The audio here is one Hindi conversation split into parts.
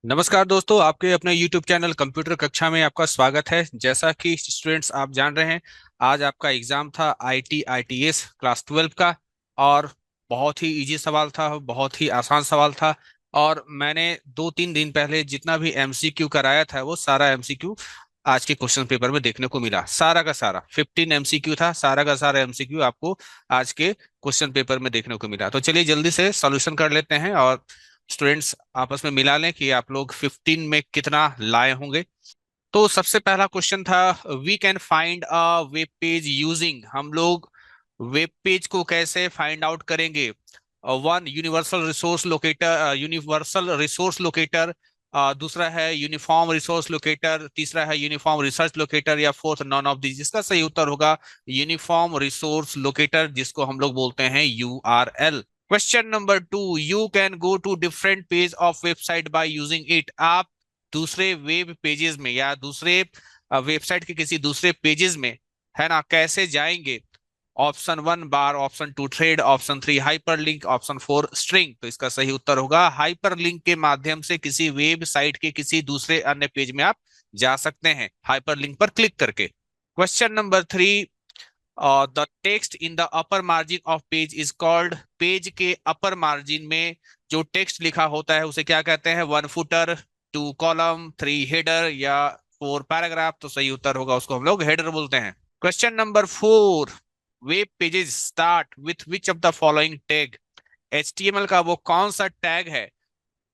नमस्कार दोस्तों, आपके अपने YouTube चैनल कंप्यूटर कक्षा में आपका स्वागत है। जैसा कि स्टूडेंट्स आप जान रहे हैं, आज आपका एग्जाम था ITS क्लास 12 का। और बहुत ही इजी सवाल था, बहुत ही आसान सवाल था। और मैंने 2-3 दिन पहले जितना भी MCQ कराया था वो सारा MCQ आज के क्वेश्चन पेपर में देखने को मिला। सारा का सारा 15 MCQ था, सारा का सारा MCQ आपको आज के क्वेश्चन पेपर में देखने को मिला। तो चलिए जल्दी से सॉल्यूशन कर लेते हैं और स्टूडेंट्स आपस में मिला लें कि आप लोग 15 में कितना लाए होंगे। तो सबसे पहला क्वेश्चन था, we can find a web page using. हम लोग वेब पेज को कैसे फाइंड आउट करेंगे? One, universal resource locator. दूसरा है यूनिफॉर्म रिसोर्स लोकेटर। तीसरा है यूनिफॉर्म रिसर्च लोकेटर, या फोर्थ नॉन ऑफ दिस। जिसका सही उत्तर होगा यूनिफॉर्म रिसोर्स लोकेटर, जिसको हम लोग बोलते हैं URL। Question number 2, you can go to different page of website by using it. आप दूसरे वेब पेजेस में या दूसरे वेबसाइट के किसी दूसरे पेजेस में, है ना, कैसे जाएंगे? Option 1 bar, option 2 thread, option 3 hyperlink, option 4 string. तो इसका सही उत्तर होगा हाइपरलिंक के माध्यम से किसी वेब साइट के किसी दूसरे अन्य पेज में आप जा सकते हैं हाइपरलिंक पर क्लिक करके। Question number 3, the text in the upper margin of page is called. Page के अपर मार्जिन में जो टेक्स्ट लिखा होता है उसे क्या कहते हैं? 1 फुटर, 2 कॉलम, 3 हेडर, या 4 पैराग्राफ। तो सही उत्तर होगा, उसको हम लोग हेडर बोलते हैं। Question number 4, web pages start with which of the following tag. HTML का वो कौन सा टैग है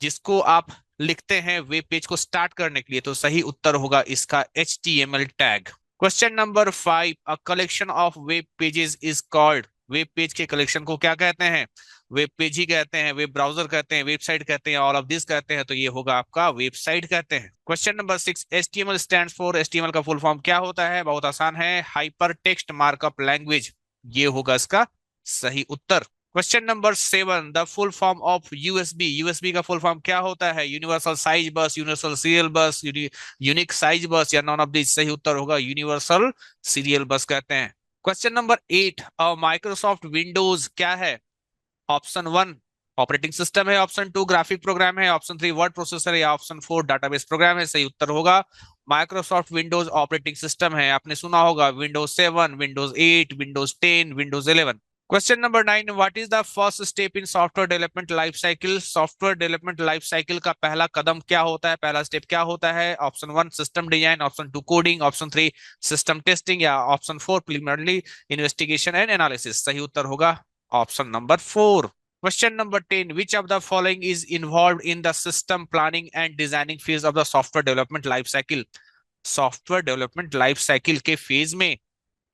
जिसको आप लिखते हैं वेब पेज को स्टार्ट करने के लिए? तो सही उत्तर होगा इसका HTML tag. Question number 5, a collection of web pages is called. Web page के कलेक्शन को क्या कहते हैं? वेब पेज ही कहते हैं, वेब ब्राउजर कहते हैं, वेबसाइट कहते हैं, ऑल ऑफ दिस कहते हैं। तो ये होगा आपका वेबसाइट कहते हैं। Question number 6, HTML stands for. HTML का फुल फॉर्म क्या होता है? बहुत आसान है, हाइपर टेक्स्ट मार्कअप लैंग्वेज। ये होगा इसका सही उत्तर। Question number 7, the full form of USB. USB का फुल फॉर्म क्या होता है? Universal size bus, universal serial bus, unique size bus, या नॉन ऑफ दिस। सही उत्तर होगा यूनिवर्सल सीरियल बस कहते हैं। क्वेश्चन नंबर 8, माइक्रोसॉफ्ट विंडोज क्या है? ऑप्शन 1 ऑपरेटिंग सिस्टम है, ऑप्शन 2 ग्राफिक प्रोग्राम है, ऑप्शन 3 वर्ड प्रोसेसर, या ऑप्शन 4 डाटाबेस प्रोग्राम है। सही उत्तर होगा माइक्रोसॉफ्ट विंडोज ऑपरेटिंग सिस्टम है। आपने सुना होगा Windows 7, Windows 8, Windows 10, Windows 11। Question number 9, what is the first step in software development life cycle. Software development life cycle का पहला कदम क्या होता है, पहला स्टेप क्या होता है? Option 1 system design, option 2 coding, option 3 system testing, या option 4 preliminary investigation and analysis. सही उत्तर होगा option number 4। Question number 10. Which of the following is involved in the system planning and designing phase of the software development life cycle? Software development life cycle के फेज में,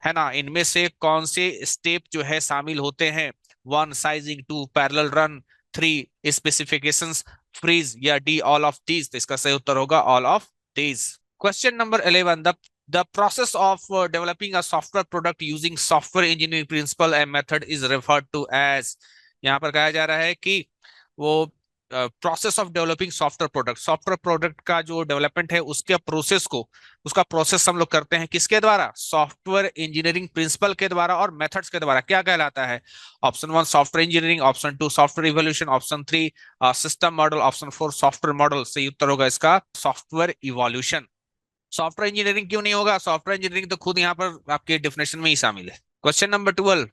है ना, इनमें से कौन से स्टेप जो है शामिल होते हैं? 1 sizing, 2 parallel run, 3 specifications freeze, या डी ऑल ऑफ दीज। तो इसका सही उत्तर होगा all of these. Question number 11, the process of developing a software product using software engineering principle and method is referred to as। यहाँ पर कहा जा रहा है कि वो process of developing software product का जो डेवलपमेंट है उसके प्रोसेस को, उसका प्रोसेस हम लोग करते हैं किसके द्वारा? सॉफ्टवेयर इंजीनियरिंग प्रिंसिपल के द्वारा और मेथड्स के द्वारा। क्या कहलाता है? Option 1 software engineering, option 2 software evolution, option 3 system model, option 4 software model. सही उत्तर होगा इसका सॉफ्टवेयर इवोल्यूशन। सॉफ्टवेयर इंजीनियरिंग क्यों नहीं होगा? सॉफ्टवेयर इंजीनियरिंग तो खुद यहाँ पर आपके डिफिनेशन में ही शामिल है। Question number 12,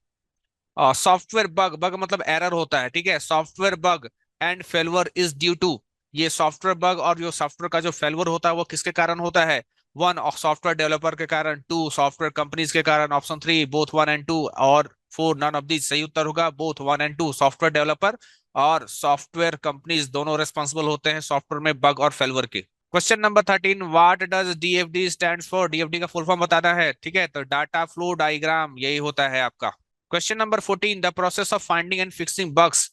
software bug, bug मतलब एरर होता है, ठीक है। Software bug and failure is due to. ये सॉफ्टवेयर बग और जो सॉफ्टवेयर का जो फेलवर होता है वो किसके कारण होता है? 1 सॉफ्टवेयर डेवलपर के कारण, 2 सॉफ्टवेयर कंपनीज के कारण, ऑप्शन 3 बोथ 1 and 2, और 4 नन ऑफ दिस। सही उत्तर होगा बोथ 1 and 2, सॉफ्टवेयर डेवलपर और सॉफ्टवेयर कंपनीज दोनों रेस्पॉन्सिबल होते हैं सॉफ्टवेयर में बग और फेलवर के। Question number 13, what does DFD stand for. DFD का फुल फॉर्म बताना है, ठीक है, तो डाटा फ्लो डायग्राम यही होता है आपका। Question number 14, the process of finding and fixing bugs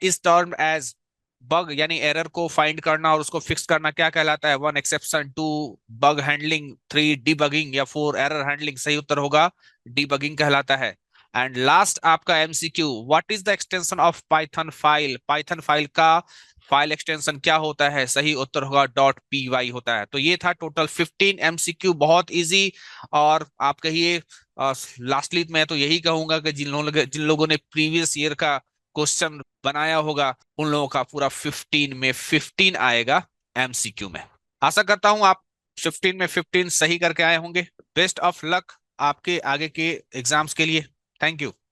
is termed as. Bug यानी एरर को फाइंड करना और उसको फिक्स करना क्या कहलाता है? 1 एक्सेप्शन, 2 बग हैंडलिंग, 3 डीबगिंग, या 4 एरर हैंडलिंग। सही उत्तर होगा डीबगिंग कहलाता है। एंड लास्ट आपका MCQ, what is the extension of Python file. Python file का फाइल एक्सटेंशन क्या होता है? सही उत्तर होगा .py होता है। तो ये था टोटल 15 MCQ, बहुत इजी। और आप कहिए, लास्टली मैं तो यही कहूंगा कि जिन लोगों ने प्रीवियस ईयर का क्वेश्चन बनाया होगा उन लोगों का पूरा 15 में 15 आएगा। एमसीक्यू में। आशा करता हूं आप 15 में 15 सही करके आए होंगे। बेस्ट ऑफ लक आपके आगे के एग्जाम्स के लिए। Thank you.